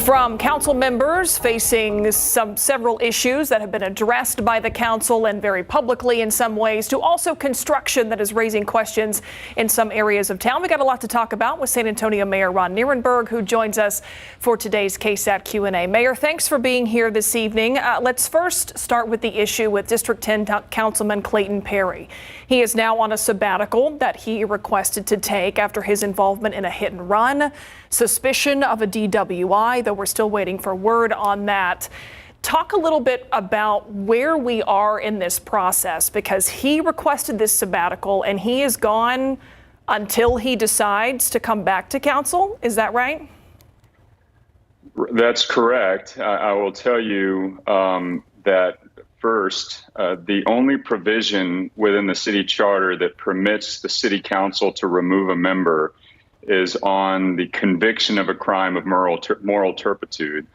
From council members facing several issues that have been addressed by the council and very publicly in some ways, to also construction that is raising questions in some areas of town. We got a lot to talk about with San Antonio Mayor Ron Nierenberg, who joins us for today's KSAT Q&A. Mayor, thanks for being here this evening. Let's first start with the issue with District 10 Councilman Clayton Perry. He is now on a sabbatical that he requested to take after his involvement in a hit and run, suspicion of a DWI, though we're still waiting for word on that. Talk a little bit about where we are in this process, because he requested this sabbatical and he is gone until he decides to come back to council. Is that right? That's correct. I will tell you that first, the only provision within the city charter that permits the city council to remove a member is on the conviction of a crime of moral turpitude.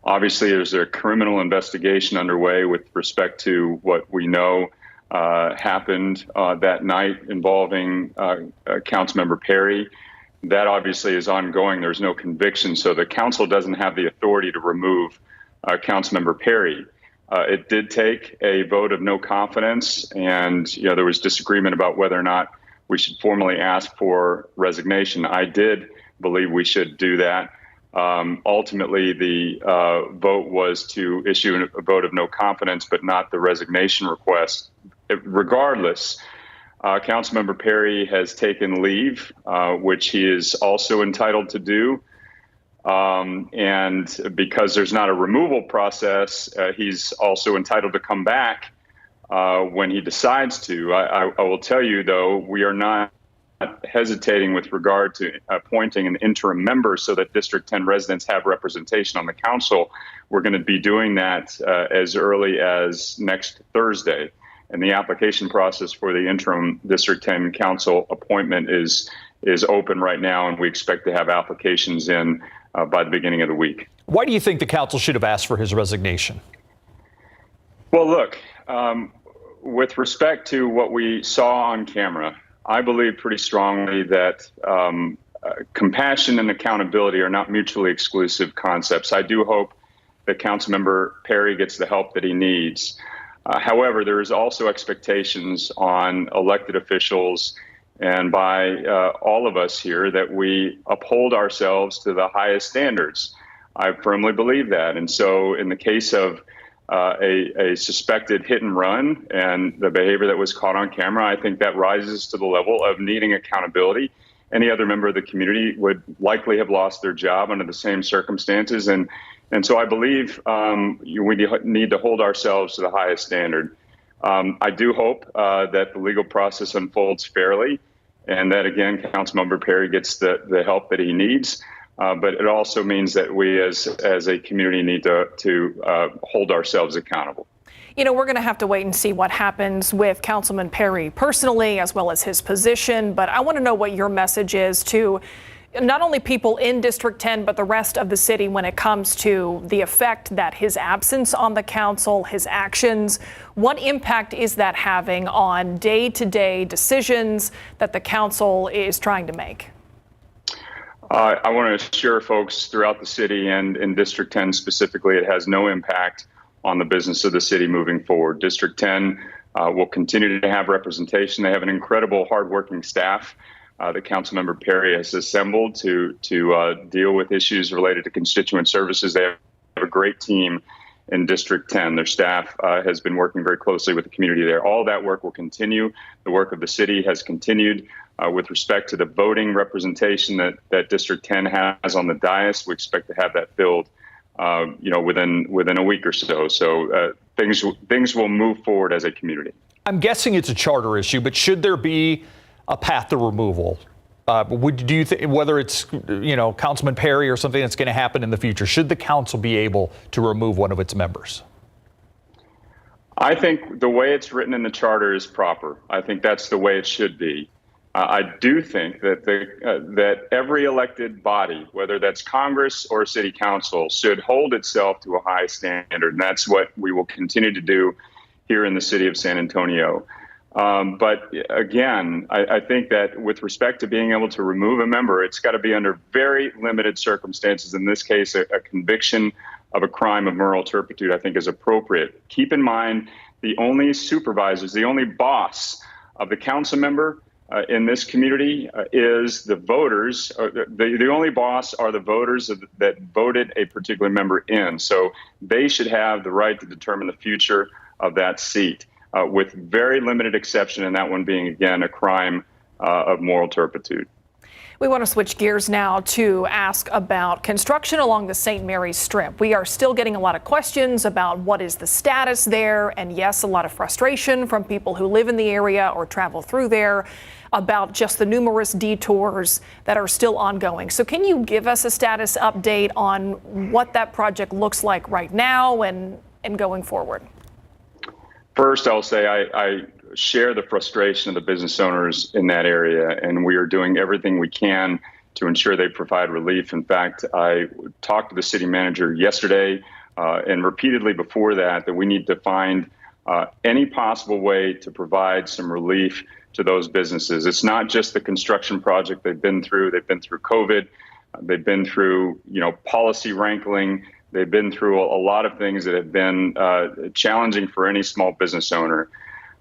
Obviously, there's a criminal investigation underway with respect to what we know happened that night involving Councilmember Perry. That obviously is ongoing. There's no conviction, so the council doesn't have the authority to remove Councilmember Perry. It did take a vote of no confidence, and there was disagreement about whether or not we should formally ask for resignation. I did believe we should do that. Ultimately, the vote was to issue a vote of no confidence, but not the resignation request. Regardless, Councilmember Perry has taken leave, which he is also entitled to do. And because there's not a removal process, he's also entitled to come back when he decides to. I will tell you, though, we are not hesitating with regard to appointing an interim member so that District 10 residents have representation on the council. We're going to be doing that as early as next Thursday. And the application process for the interim District 10 council appointment is open right now, and we expect to have applications in by the beginning of the week. Why do you think the council should have asked for his resignation? Well, look, with respect to what we saw on camera, I believe pretty strongly that compassion and accountability are not mutually exclusive concepts. I do hope that Councilmember Perry gets the help that he needs. However, there is also expectations on elected officials and by all of us here that we uphold ourselves to the highest standards. I firmly believe that. And so in the case of a suspected hit and run and the behavior that was caught on camera, I think that rises to the level of needing accountability. Any other member of the community would likely have lost their job under the same circumstances. And so I believe we need to hold ourselves to the highest standard. I do hope that the legal process unfolds fairly and that, again, Councilmember Perry gets the help that he needs. But it also means that we as a community need to hold ourselves accountable. We're going to have to wait and see what happens with Councilman Perry personally, as well as his position. But I want to know what your message is to not only people in District 10, but the rest of the city when it comes to the effect that his absence on the council, his actions, what impact is that having on day-to-day decisions that the council is trying to make? I want to assure folks throughout the city and in District 10 specifically, it has no impact on the business of the city moving forward. District 10 will continue to have representation. They have an incredible, hardworking staff that Councilmember Perry has assembled to deal with issues related to constituent services. They have a great team in District 10. Their staff has been working very closely with the community there. All that work will continue. The work of the city has continued. With respect to the voting representation that District 10 has on the dais, we expect to have that filled, within a week or so. So things will move forward as a community. I'm guessing it's a charter issue, but should there be a path to removal? Do you think, whether it's Councilman Perry or something that's going to happen in the future, should the council be able to remove one of its members? I think the way it's written in the charter is proper. I think that's the way it should be. I do think that that every elected body, whether that's Congress or City Council, should hold itself to a high standard, and that's what we will continue to do here in the city of San Antonio. But again, I think that with respect to being able to remove a member, it's got to be under very limited circumstances. In this case, a conviction of a crime of moral turpitude, I think, is appropriate. Keep in mind, the only supervisors, the only boss of the council member in this community is the voters. The only boss are the voters that voted a particular member in. So they should have the right to determine the future of that seat, with very limited exception, and that one being, again, a crime of moral turpitude. We want to switch gears now to ask about construction along the St. Mary's Strip. We are still getting a lot of questions about what is the status there, and yes, a lot of frustration from people who live in the area or travel through there about just the numerous detours that are still ongoing. So can you give us a status update on what that project looks like right now and going forward? First, I'll say I share the frustration of the business owners in that area, and we are doing everything we can to ensure they provide relief. In fact, I talked to the city manager yesterday and repeatedly before that we need to find any possible way to provide some relief to those businesses. It's not just the construction project they've been through. They've been through COVID. They've been through, policy rankling. They've been through a lot of things that have been challenging for any small business owner.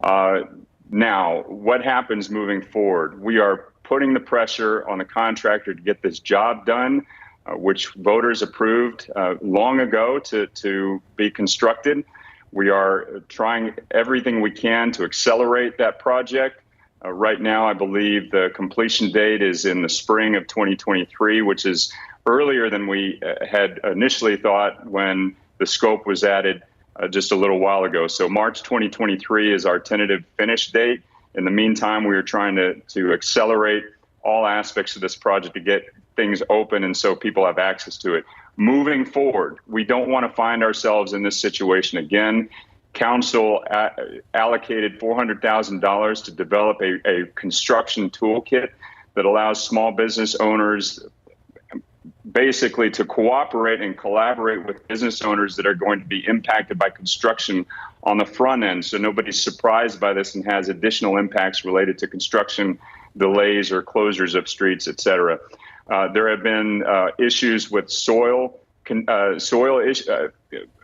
Now, what happens moving forward? We are putting the pressure on the contractor to get this job done, which voters approved long ago to be constructed. We are trying everything we can to accelerate that project. Right now, I believe the completion date is in the spring of 2023, which is earlier than we had initially thought when the scope was added just a little while ago. So March 2023 is our tentative finish date. In the meantime, we are trying to accelerate all aspects of this project to get things open and so people have access to it. Moving forward, we don't want to find ourselves in this situation again. Council allocated $400,000 to develop a construction toolkit that allows small business owners basically to cooperate and collaborate with business owners that are going to be impacted by construction on the front end, so nobody's surprised by this and has additional impacts related to construction delays or closures of streets, et cetera. There have been issues with soil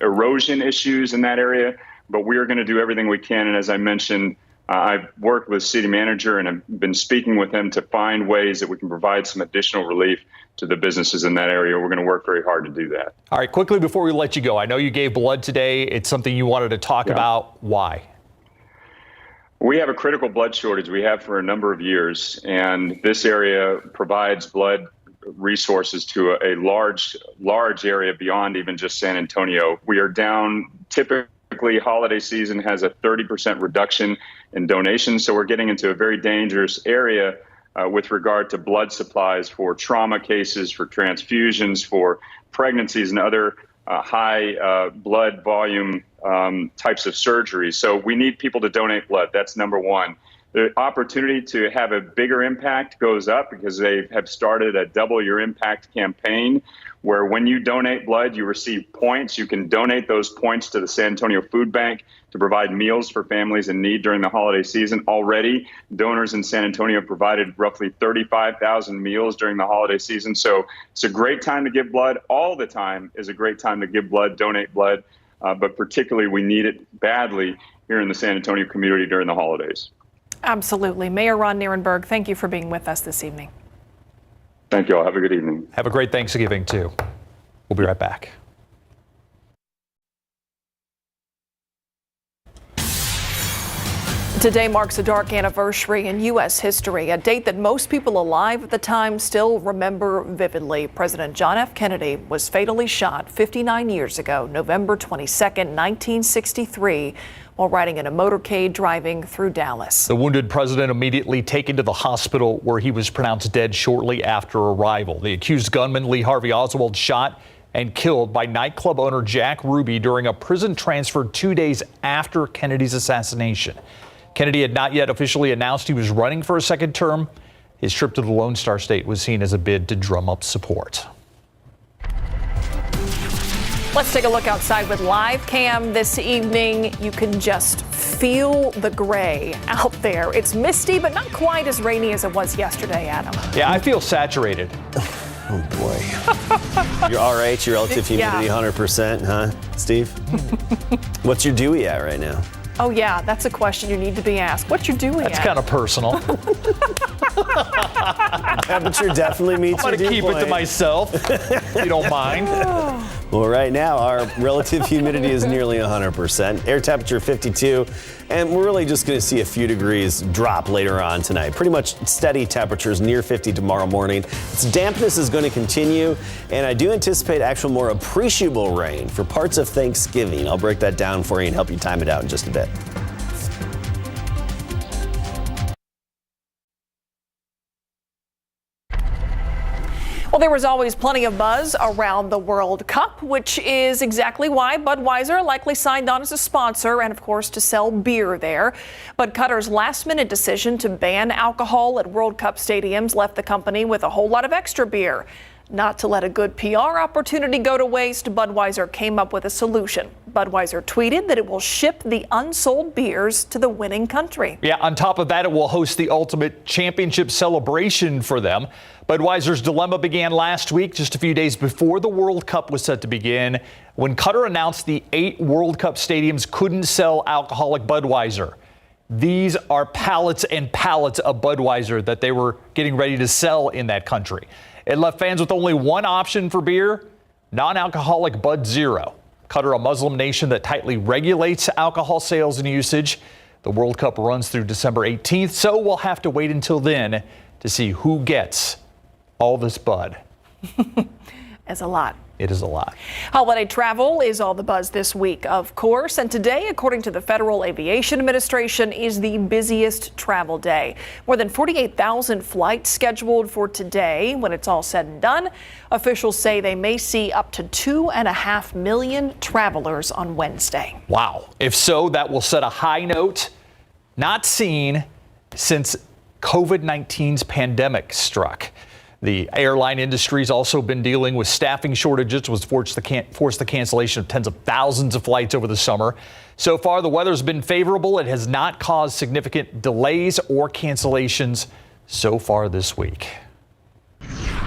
erosion issues in that area, but we are going to do everything we can. And as I mentioned, I've worked with city manager and I've been speaking with him to find ways that we can provide some additional relief to the businesses in that area. We're going to work very hard to do that. All right, quickly before we let you go, I know you gave blood today. It's something you wanted to talk about. Why? We have a critical blood shortage. We have for a number of years, and this area provides blood resources to a large area beyond even just San Antonio. We are down, typically holiday season has a 30% reduction in donations, so we're getting into a very dangerous area with regard to blood supplies for trauma cases, for transfusions, for pregnancies and other high blood volume types of surgeries. So we need people to donate blood. That's number one. The opportunity to have a bigger impact goes up because they have started a Double Your Impact campaign where when you donate blood, you receive points. You can donate those points to the San Antonio Food Bank to provide meals for families in need during the holiday season. Already, donors in San Antonio provided roughly 35,000 meals during the holiday season. So it's a great time to give blood. All the time is a great time to give blood, donate blood, but particularly we need it badly here in the San Antonio community during the holidays. Absolutely. Mayor Ron Nierenberg, thank you for being with us this evening. Thank you all. Have a good evening. Have a great Thanksgiving, too. We'll be right back. Today marks a dark anniversary in U.S. history, a date that most people alive at the time still remember vividly. President John F. Kennedy was fatally shot 59 years ago, November 22nd, 1963, while riding in a motorcade driving through Dallas. The wounded president immediately taken to the hospital where he was pronounced dead shortly after arrival. The accused gunman, Lee Harvey Oswald, shot and killed by nightclub owner Jack Ruby during a prison transfer 2 days after Kennedy's assassination. Kennedy had not yet officially announced he was running for a second term. His trip to the Lone Star State was seen as a bid to drum up support. Let's take a look outside with live cam this evening. You can just feel the gray out there. It's misty, but not quite as rainy as it was yesterday, Adam. Yeah, I feel saturated. Oh, boy. Your RH, your relative humidity, 100%, huh, Steve? What's your Dewey at right now? Oh, yeah, that's a question you need to be asked. What you're doing? That's kind of personal. Temperature definitely meets I'm your going to dew keep it to point. myself, if you don't mind. Well, right now, our relative humidity is nearly 100%. Air temperature 52, and we're really just going to see a few degrees drop later on tonight. Pretty much steady temperatures near 50 tomorrow morning. Dampness is going to continue, and I do anticipate actual more appreciable rain for parts of Thanksgiving. I'll break that down for you and help you time it out in just a bit. Well, there was always plenty of buzz around the World Cup, which is exactly why Budweiser likely signed on as a sponsor and, of course, to sell beer there. But Qatar's last-minute decision to ban alcohol at World Cup stadiums left the company with a whole lot of extra beer. Not to let a good PR opportunity go to waste, Budweiser came up with a solution. Budweiser tweeted that it will ship the unsold beers to the winning country. Yeah, on top of that, it will host the ultimate championship celebration for them. Budweiser's dilemma began last week, just a few days before the World Cup was set to begin, when Qatar announced the 8 World Cup stadiums couldn't sell alcoholic Budweiser. These are pallets and pallets of Budweiser that they were getting ready to sell in that country. It left fans with only one option for beer, non-alcoholic Bud Zero. Qatar, a Muslim nation that tightly regulates alcohol sales and usage. The World Cup runs through December 18th, so we'll have to wait until then to see who gets all this Bud. As a lot. It is a lot. Holiday travel is all the buzz this week, of course. And today, according to the Federal Aviation Administration, is the busiest travel day. More than 48,000 flights scheduled for today. When it's all said and done, officials say they may see up to 2.5 million travelers on Wednesday. Wow. If so, that will set a high note not seen since COVID-19's pandemic struck. The airline industry's also been dealing with staffing shortages, which forced the cancellation of tens of thousands of flights over the summer. So far, the weather's been favorable. It has not caused significant delays or cancellations so far this week.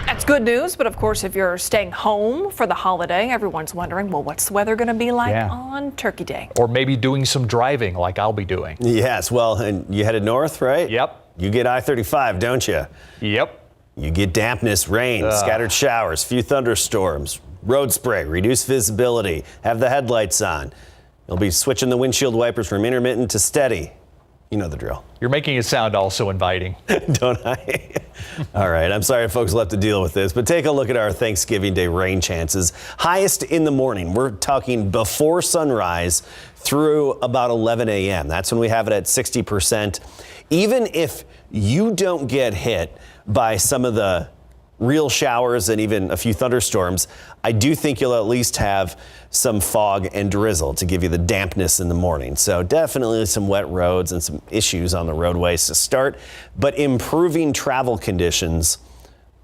That's good news, but of course, if you're staying home for the holiday, everyone's wondering, well, what's the weather going to be like on Turkey Day? Or maybe doing some driving like I'll be doing. Yes, well, and you headed north, right? Yep. You get I-35, don't you? Yep. You get dampness, rain, scattered showers, few thunderstorms, road spray, reduced visibility, have the headlights on. You'll be switching the windshield wipers from intermittent to steady. You know the drill. You're making it sound also inviting. Don't I? All right, I'm sorry folks will have to deal with this, but take a look at our Thanksgiving Day rain chances. Highest in the morning. We're talking before sunrise through about 11 a.m. That's when we have it at 60%. Even if you don't get hit by some of the real showers and even a few thunderstorms, I do think you'll at least have some fog and drizzle to give you the dampness in the morning. So definitely some wet roads and some issues on the roadways to start, but improving travel conditions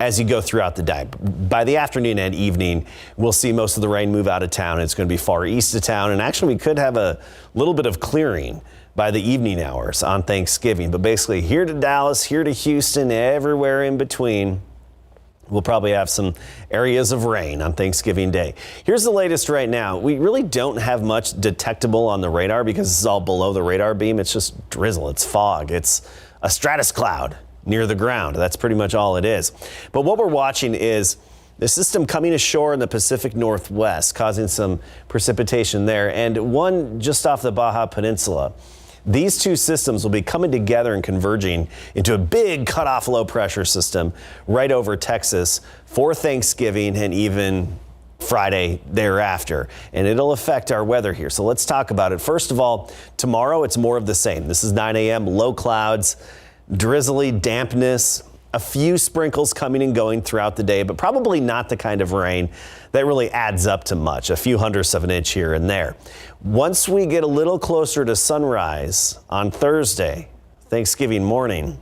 as you go throughout the day. By the afternoon and evening, we'll see most of the rain move out of town. It's going to be far east of town, and actually we could have a little bit of clearing by the evening hours on Thanksgiving. But basically here to Dallas, here to Houston, everywhere in between, we'll probably have some areas of rain on Thanksgiving Day. Here's the latest right now. We really don't have much detectable on the radar because this is all below the radar beam. It's just drizzle, it's fog, it's a stratus cloud near the ground. That's pretty much all it is. But what we're watching is the system coming ashore in the Pacific Northwest, causing some precipitation there, and one just off the Baja Peninsula. These two systems will be coming together and converging into a big cutoff low pressure system right over Texas for Thanksgiving and even Friday thereafter. And it'll affect our weather here. So let's talk about it. First of all, tomorrow it's more of the same. This is 9 a.m., low clouds, drizzly dampness, a few sprinkles coming and going throughout the day, but probably not the kind of rain that really adds up to much, a few hundredths of an inch here and there. Once we get a little closer to sunrise on Thursday, Thanksgiving morning,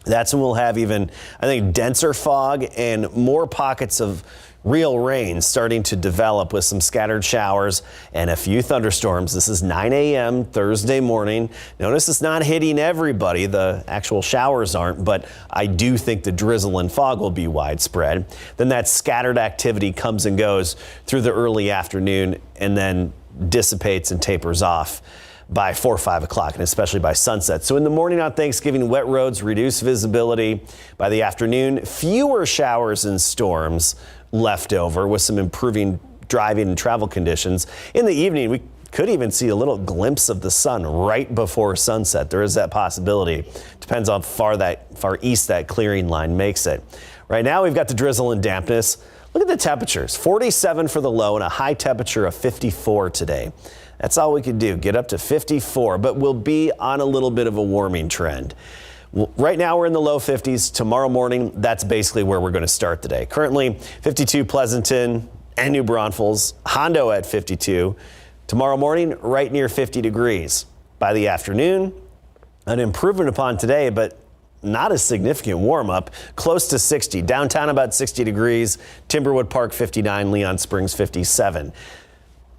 that's when we'll have even, I think, denser fog and more pockets of Real rain starting to develop with some scattered showers and a few thunderstorms. This is 9 a.m. Thursday morning. Notice it's not hitting everybody. The actual showers aren't, but I do think the drizzle and fog will be widespread. Then that scattered activity comes and goes through the early afternoon and then dissipates and tapers off by 4 or 5 o'clock, and especially by sunset. So in the morning on Thanksgiving, wet roads, reduced visibility. By the afternoon, fewer showers and storms left over with some improving driving and travel conditions. In the evening, we could even see a little glimpse of the sun right before sunset. There is that possibility. Depends on far east that clearing line makes it. Right now, we've got the drizzle and dampness. Look at the temperatures. 47 for the low and a high temperature of 54 today. That's all we could do, get up to 54, but we'll be on a little bit of a warming trend. Right now we're in the low 50s. Tomorrow morning, that's basically where we're going to start the day. Currently 52 Pleasanton and New Braunfels, Hondo at 52. Tomorrow morning, right near 50 degrees. By the afternoon, an improvement upon today, but not a significant warm up, close to 60. Downtown about 60 degrees, Timberwood Park 59, Leon Springs 57.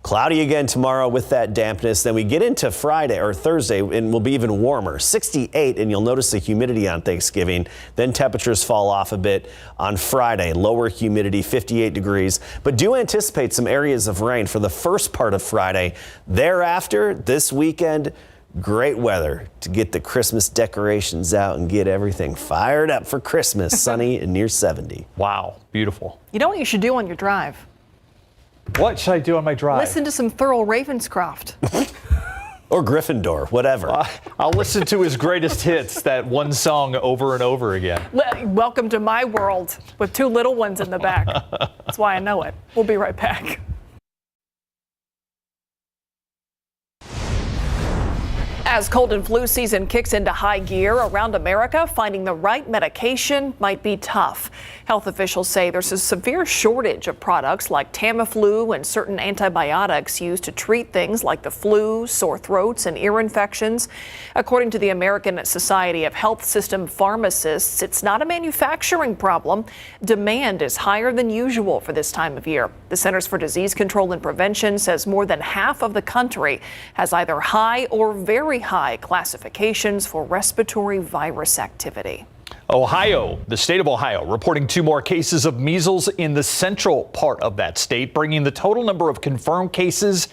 Cloudy again tomorrow with that dampness. Then we get into Friday or Thursday and we'll be even warmer, 68, and you'll notice the humidity on Thanksgiving. Then temperatures fall off a bit on Friday, lower humidity, 58 degrees, but do anticipate some areas of rain for the first part of Friday. Thereafter, this weekend, great weather to get the Christmas decorations out and get everything fired up for Christmas, sunny and near 70. Wow, beautiful. You know what you should do on your drive? What should I do on my drive? Listen to some thorough Ravenscroft. Or Gryffindor, whatever. I'll listen to his greatest hits, that one song over and over again. Welcome to my world with two little ones in the back. That's why I know it. We'll be right back. As cold and flu season kicks into high gear around America, finding the right medication might be tough. Health officials say there's a severe shortage of products like Tamiflu and certain antibiotics used to treat things like the flu, sore throats, and ear infections. According to the American Society of Health System Pharmacists, it's not a manufacturing problem. Demand is higher than usual for this time of year. The Centers for Disease Control and Prevention says more than half of the country has either high or very high classifications for respiratory virus activity. Ohio, the state of Ohio, reporting 2 more cases of measles in the central part of that state, bringing the total number of confirmed cases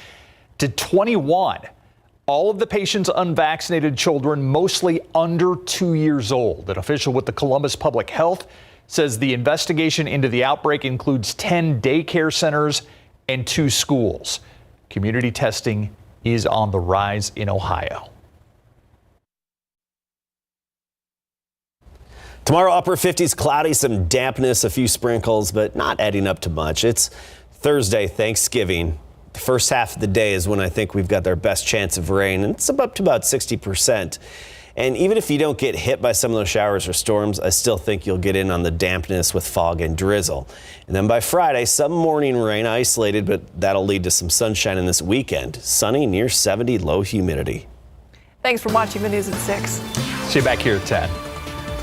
to 21. All of the patients unvaccinated children, mostly under 2 years old. An official with the Columbus Public Health says the investigation into the outbreak includes 10 daycare centers and 2 schools. Community testing is on the rise in Ohio. Tomorrow, upper 50s, cloudy, some dampness, a few sprinkles, but not adding up to much. It's Thursday, Thanksgiving. The first half of the day is when I think we've got our best chance of rain, and it's up to about 60%. And even if you don't get hit by some of those showers or storms, I still think you'll get in on the dampness with fog and drizzle. And then by Friday, some morning rain, isolated, but that'll lead to some sunshine in this weekend. Sunny, near 70, low humidity. Thanks for watching the news at 6. See you back here at 10.